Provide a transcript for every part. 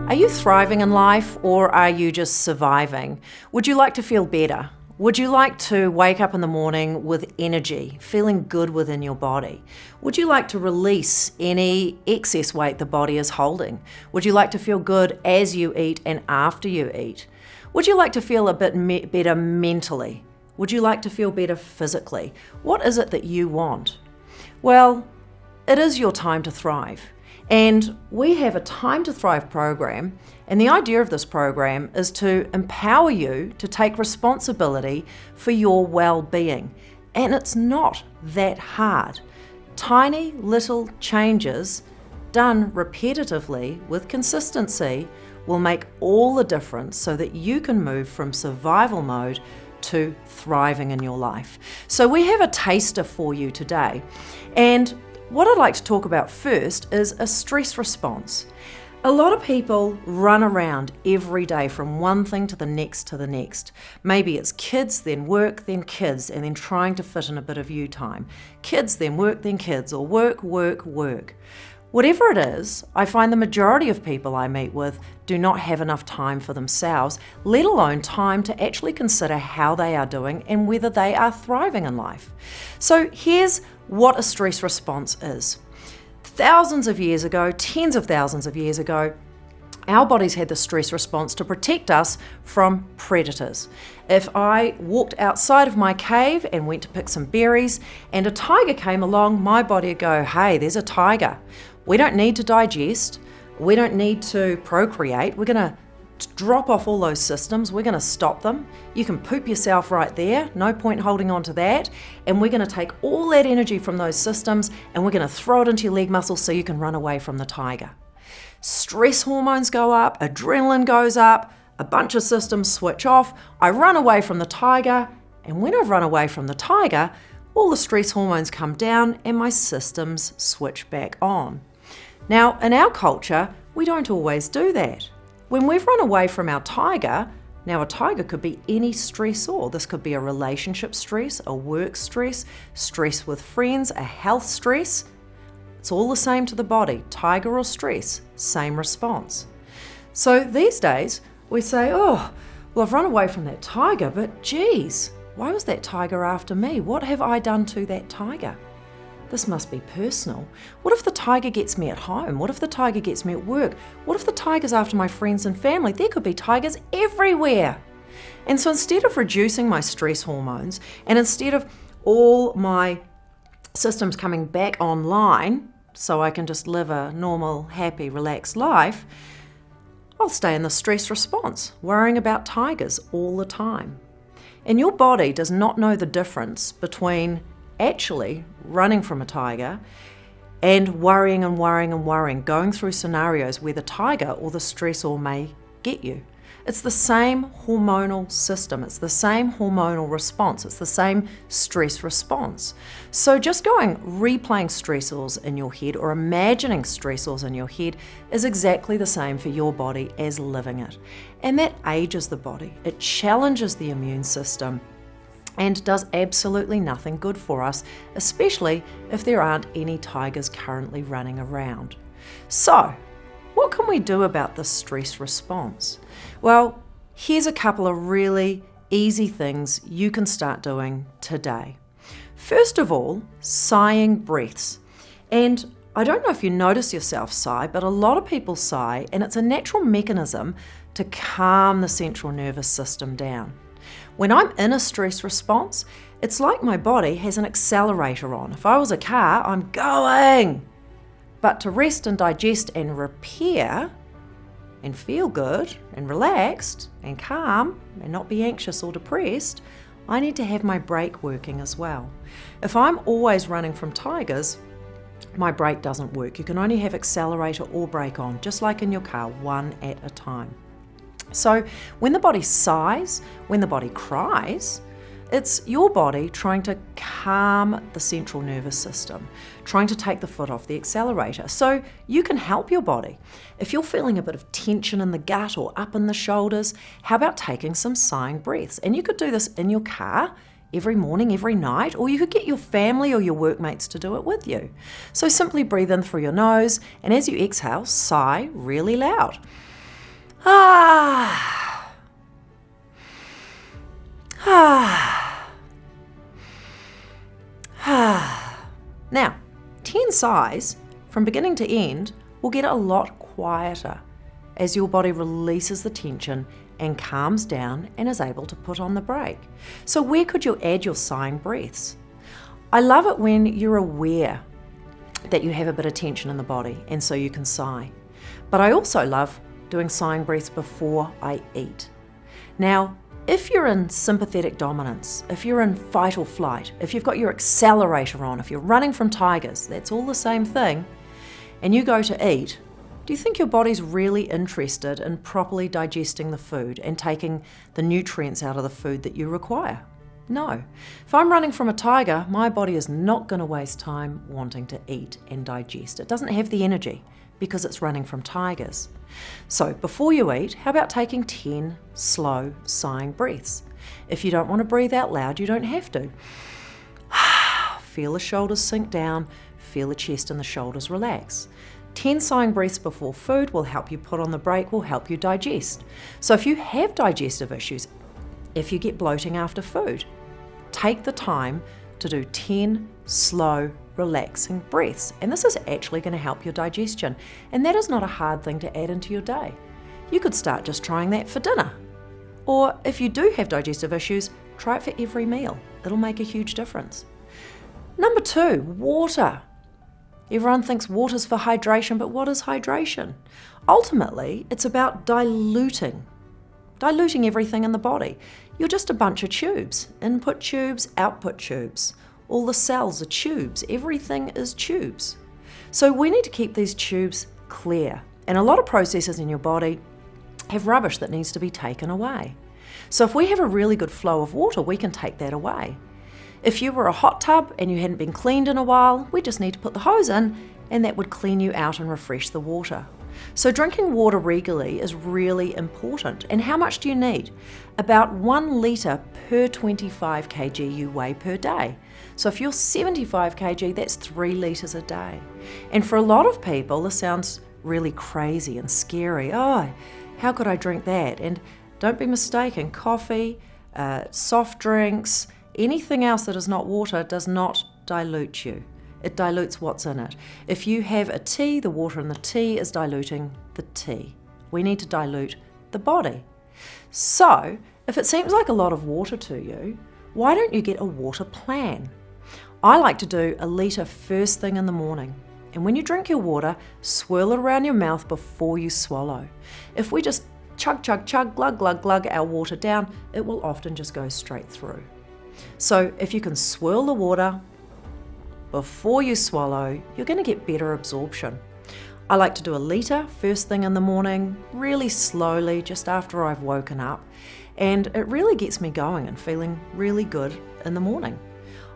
Are you thriving in life, or are you just surviving? Would you like to feel better? Would you like to wake up in the morning with energy, feeling good within your body? Would you like to release any excess weight the body is holding? Would you like to feel good as you eat and after you eat? Would you like to feel a bit better mentally? Would you like to feel better physically? What is it that you want? Well, it is your time to thrive. And we have a Time to Thrive program, and the idea of this program is to empower you to take responsibility for your well-being. And it's not that hard. Tiny little changes done repetitively with consistency will make all the difference so that you can move from survival mode to thriving in your life. So we have a taster for you today. And what I'd like to talk about first is a stress response. A lot of people run around every day from one thing to the next. Maybe it's kids, then work, then kids, and then trying to fit in a bit of you time. Kids, then work, then kids, or work. Whatever it is, I find the majority of people I meet with do not have enough time for themselves, let alone time to actually consider how they are doing and whether they are thriving in life. So here's what a stress response is. Thousands of years ago, tens of thousands of years ago, our bodies had the stress response to protect us from predators. If I walked outside of my cave and went to pick some berries and a tiger came along, my body would go, hey, there's a tiger. We don't need to digest. We don't need to procreate. We're going to drop off all those systems. We're going to stop them. You can poop yourself right there. No point holding on to that. And we're going to take all that energy from those systems and we're going to throw it into your leg muscles so you can run away from the tiger. Stress hormones go up, adrenaline goes up, a bunch of systems switch off. I run away from the tiger, and when I've run away from the tiger, all the stress hormones come down and my systems switch back on. Now, in our culture, we don't always do that. When we've run away from our tiger, now a tiger could be any stressor. This could be a relationship stress, a work stress, stress with friends, a health stress. It's all the same to the body, tiger or stress, same response. So these days, we say, oh, well, I've run away from that tiger, but geez, why was that tiger after me? What have I done to that tiger? This must be personal. What if the tiger gets me at home? What if the tiger gets me at work? What if the tiger's after my friends and family? There could be tigers everywhere. And so instead of reducing my stress hormones, and instead of all my systems coming back online so I can just live a normal, happy, relaxed life, I'll stay in the stress response, worrying about tigers all the time. And your body does not know the difference between actually running from a tiger and worrying, going through scenarios where the tiger or the stressor may get you. It's the same hormonal system, it's the same hormonal response, it's the same stress response. So just replaying stressors in your head or imagining stressors in your head is exactly the same for your body as living it. And that ages the body, it challenges the immune system, and does absolutely nothing good for us, especially if there aren't any tigers currently running around. So, what can we do about this stress response? Well, here's a couple of really easy things you can start doing today. First of all, sighing breaths. And I don't know if you notice yourself sigh, but a lot of people sigh, and it's a natural mechanism to calm the central nervous system down. When I'm in a stress response, it's like my body has an accelerator on. If I was a car, I'm going. But to rest and digest and repair and feel good and relaxed and calm and not be anxious or depressed, I need to have my brake working as well. If I'm always running from tigers, my brake doesn't work. You can only have accelerator or brake on, just like in your car, one at a time. So when the body sighs, when the body cries, it's your body trying to calm the central nervous system, trying to take the foot off the accelerator. So you can help your body. If you're feeling a bit of tension in the gut or up in the shoulders, how about taking some sighing breaths? And you could do this in your car every morning, every night, or you could get your family or your workmates to do it with you. So simply breathe in through your nose, and as you exhale, sigh really loud. Ah. Ah. Ah. Now, 10 sighs from beginning to end will get a lot quieter as your body releases the tension and calms down and is able to put on the brake. So where could you add your sighing breaths? I love it when you're aware that you have a bit of tension in the body and so you can sigh. But I also love doing sighing breaths before I eat. Now, if you're in sympathetic dominance, if you're in fight or flight, if you've got your accelerator on, if you're running from tigers, that's all the same thing, and you go to eat, do you think your body's really interested in properly digesting the food and taking the nutrients out of the food that you require? No. If I'm running from a tiger, my body is not going to waste time wanting to eat and digest. It doesn't have the energy because it's running from tigers. So before you eat, how about taking 10 slow sighing breaths? If you don't want to breathe out loud, you don't have to. Feel the shoulders sink down, feel the chest and the shoulders relax. 10 sighing breaths before food will help you put on the brake, will help you digest. So if you have digestive issues, if you get bloating after food, take the time to do 10 slow, relaxing breaths. And this is actually going to help your digestion. And that is not a hard thing to add into your day. You could start just trying that for dinner. Or if you do have digestive issues, try it for every meal. It'll make a huge difference. Number 2, water. Everyone thinks water's for hydration, but what is hydration? Ultimately, it's about diluting everything in the body. You're just a bunch of tubes. Input tubes, output tubes. All the cells are tubes. Everything is tubes. So we need to keep these tubes clear. And a lot of processes in your body have rubbish that needs to be taken away. So if we have a really good flow of water, we can take that away. If you were a hot tub and you hadn't been cleaned in a while, we just need to put the hose in and that would clean you out and refresh the water. So drinking water regularly is really important. And how much do you need? About 1 litre per 25 kg you weigh per day. So if you're 75 kg, that's 3 litres a day. And for a lot of people, this sounds really crazy and scary. Oh, how could I drink that? And don't be mistaken, coffee, soft drinks, anything else that is not water does not dilute you. It dilutes what's in it. If you have a tea, the water in the tea is diluting the tea. We need to dilute the body. So, if it seems like a lot of water to you, why don't you get a water plan? I like to do 1 litre first thing in the morning. And when you drink your water, swirl it around your mouth before you swallow. If we just chug, chug, chug, glug, glug, glug our water down, it will often just go straight through. So if you can swirl the water before you swallow, you're going to get better absorption. I like to do 1 litre first thing in the morning, really slowly, just after I've woken up. And it really gets me going and feeling really good in the morning.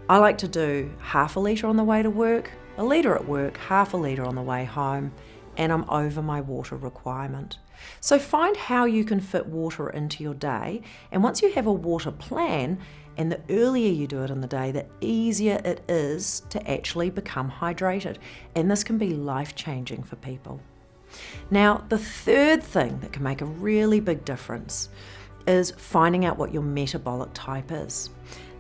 I like to do half a litre on the way to work, 1 litre at work, half a litre on the way home, and I'm over my water requirement. So find how you can fit water into your day, and once you have a water plan, and the earlier you do it in the day, the easier it is to actually become hydrated. And this can be life-changing for people. Now, the third thing that can make a really big difference is finding out what your metabolic type is.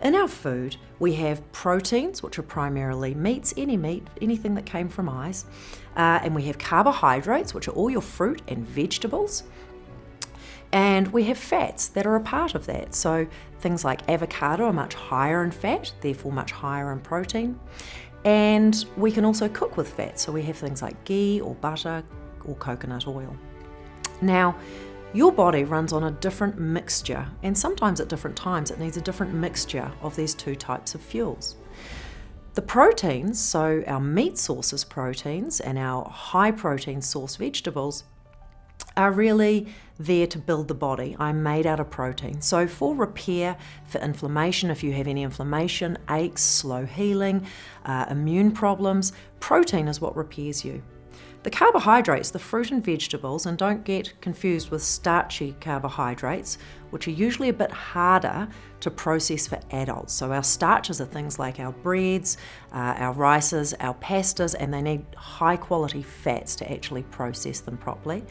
In our food, we have proteins, which are primarily meats, any meat, anything that came from eyes. And we have carbohydrates, which are all your fruit and vegetables. And we have fats that are a part of that. So things like avocado are much higher in fat, therefore much higher in protein. And we can also cook with fat. So we have things like ghee or butter or coconut oil. Now, your body runs on a different mixture, and sometimes at different times it needs a different mixture of these 2 types of fuels. The proteins, so our meat sources proteins and our high protein source vegetables, are really there to build the body. I'm made out of protein. So for repair, for inflammation, if you have any inflammation, aches, slow healing, immune problems, protein is what repairs you. The carbohydrates, the fruit and vegetables, and don't get confused with starchy carbohydrates, which are usually a bit harder to process for adults. So our starches are things like our breads, our rices, our pastas, and they need high quality fats to actually process them properly.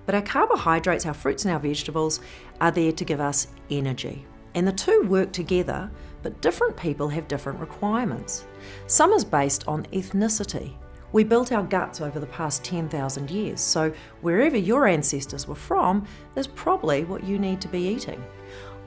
But our carbohydrates, our fruits and our vegetables, are there to give us energy. And the two work together, but different people have different requirements. Some is based on ethnicity. We built our guts over the past 10,000 years, so wherever your ancestors were from is probably what you need to be eating.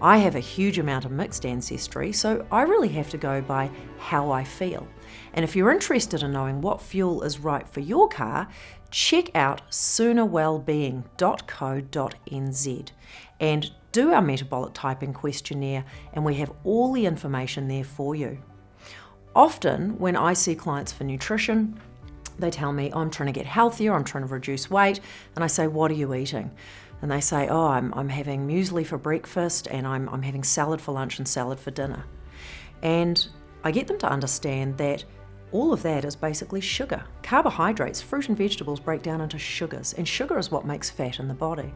I have a huge amount of mixed ancestry, so I really have to go by how I feel. And if you're interested in knowing what fuel is right for your car, check out soonerwellbeing.co.nz and do our metabolic typing questionnaire, and we have all the information there for you. Often when I see clients for nutrition, they tell me, I'm trying to get healthier, I'm trying to reduce weight, and I say, what are you eating? And they say, oh, I'm having muesli for breakfast, and I'm having salad for lunch and salad for dinner. And I get them to understand that all of that is basically sugar. Carbohydrates, fruit and vegetables break down into sugars, and sugar is what makes fat in the body.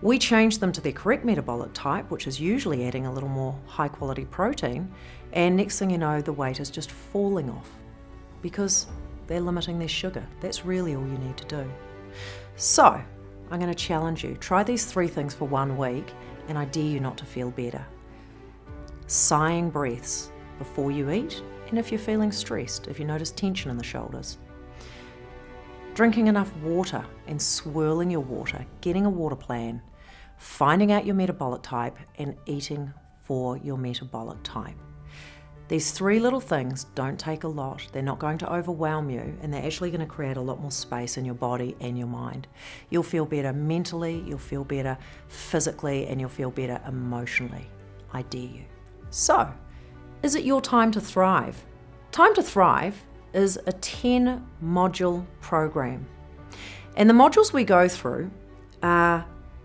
We change them to their correct metabolic type, which is usually adding a little more high quality protein, and next thing you know, the weight is just falling off because they're limiting their sugar. That's really all you need to do. So, I'm going to challenge you. Try these 3 things for 1 week, and I dare you not to feel better. Sighing breaths before you eat, and if you're feeling stressed, if you notice tension in the shoulders. Drinking enough water and swirling your water, getting a water plan, finding out your metabolic type, and eating for your metabolic type. These 3 little things don't take a lot. They're not going to overwhelm you, and they're actually going to create a lot more space in your body and your mind. You'll feel better mentally, you'll feel better physically, and you'll feel better emotionally. I dare you. So, is it your time to thrive? Time to Thrive is a 10-module program. And the modules we go through are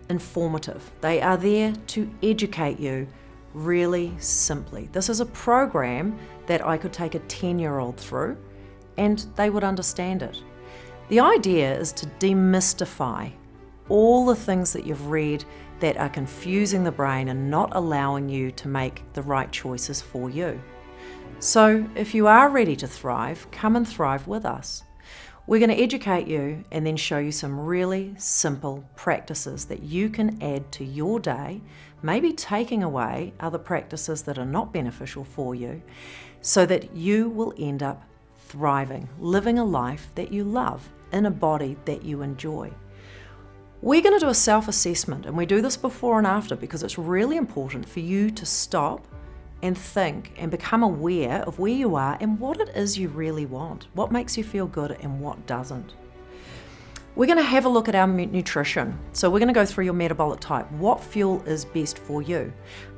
informative. They are there to educate you really simply. This is a program that I could take a 10-year-old through and they would understand it. The idea is to demystify all the things that you've read that are confusing the brain and not allowing you to make the right choices for you. So if you are ready to thrive, come and thrive with us. We're going to educate you and then show you some really simple practices that you can add to your day, maybe taking away other practices that are not beneficial for you, so that you will end up thriving, living a life that you love in a body that you enjoy. We're going to do a self-assessment, and we do this before and after because it's really important for you to stop and think and become aware of where you are and what it is you really want, what makes you feel good and what doesn't. We're going to have a look at our nutrition. So we're going to go through your metabolic type. What fuel is best for you?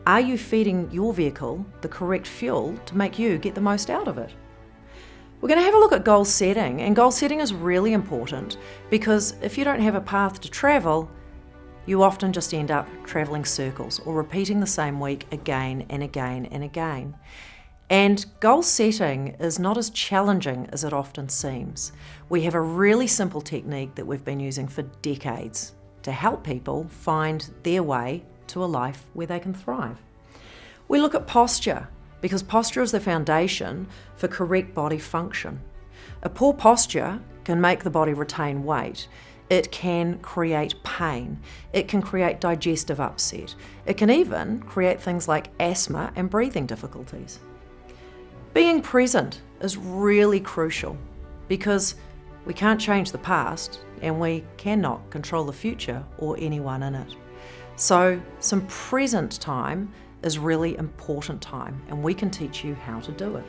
Are you feeding your vehicle the correct fuel to make you get the most out of it? We're going to have a look at goal setting, and goal setting is really important because if you don't have a path to travel, you often just end up travelling circles or repeating the same week again and again and again. And goal setting is not as challenging as it often seems. We have a really simple technique that we've been using for decades to help people find their way to a life where they can thrive. We look at posture because posture is the foundation for correct body function. A poor posture can make the body retain weight. It can create pain. It can create digestive upset. It can even create things like asthma and breathing difficulties. Being present is really crucial because we can't change the past and we cannot control the future or anyone in it. So some present time is really important time, and we can teach you how to do it.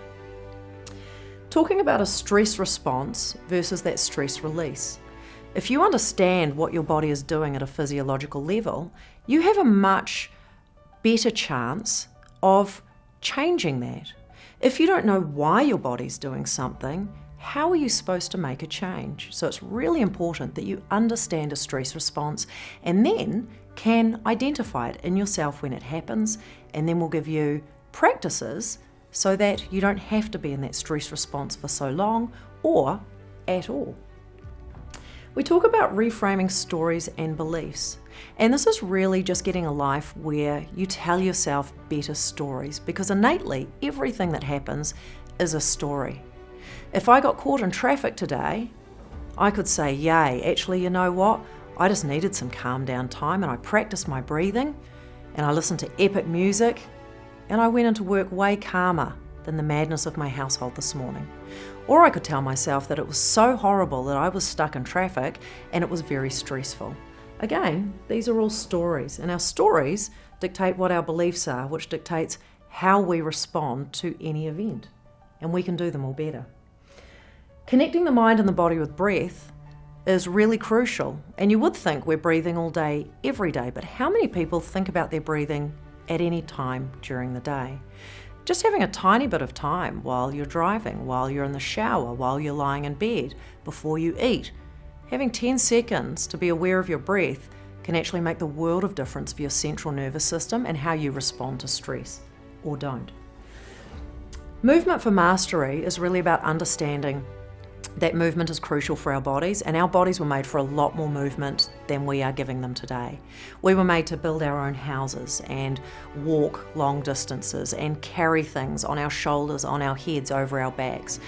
Talking about a stress response versus that stress release. If you understand what your body is doing at a physiological level, you have a much better chance of changing that. If you don't know why your body's doing something, how are you supposed to make a change? So it's really important that you understand a stress response and then can identify it in yourself when it happens, and then we'll give you practices so that you don't have to be in that stress response for so long or at all. We talk about reframing stories and beliefs. And this is really just getting a life where you tell yourself better stories, because innately everything that happens is a story. If I got caught in traffic today, I could say, yay, actually, you know what? I just needed some calm down time, and I practiced my breathing, and I listened to epic music, and I went into work way calmer than the madness of my household this morning. Or I could tell myself that it was so horrible that I was stuck in traffic and it was very stressful. Again, these are all stories, and our stories dictate what our beliefs are, which dictates how we respond to any event, and we can do them all better. Connecting the mind and the body with breath is really crucial, and you would think we're breathing all day, every day, but how many people think about their breathing at any time during the day? Just having a tiny bit of time while you're driving, while you're in the shower, while you're lying in bed, before you eat. Having 10 seconds to be aware of your breath can actually make the world of difference for your central nervous system and how you respond to stress, or don't. Movement for mastery is really about understanding that movement is crucial for our bodies, and our bodies were made for a lot more movement than we are giving them today. We were made to build our own houses and walk long distances and carry things on our shoulders, on our heads, over our backs.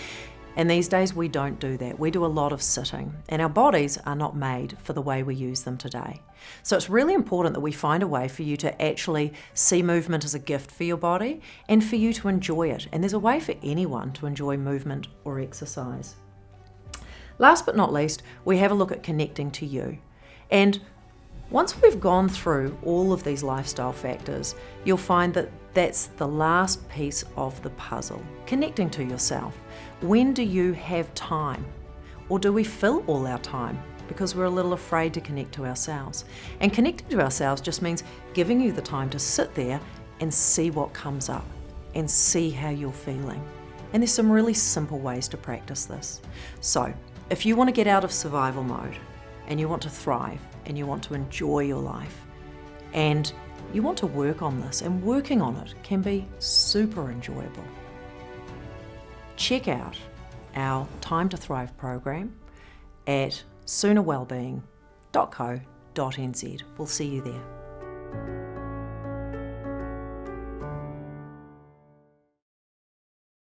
And these days we don't do that. We do a lot of sitting, and our bodies are not made for the way we use them today. So it's really important that we find a way for you to actually see movement as a gift for your body and for you to enjoy it. And there's a way for anyone to enjoy movement or exercise. Last but not least, we have a look at connecting to you. And once we've gone through all of these lifestyle factors, you'll find that that's the last piece of the puzzle, connecting to yourself. When do you have time? Or do we fill all our time because we're a little afraid to connect to ourselves? And connecting to ourselves just means giving you the time to sit there and see what comes up and see how you're feeling. And there's some really simple ways to practice this. So, if you want to get out of survival mode and you want to thrive and you want to enjoy your life and you want to work on this, and working on it can be super enjoyable, check out our Time to Thrive program at soonerwellbeing.co.nz. We'll see you there.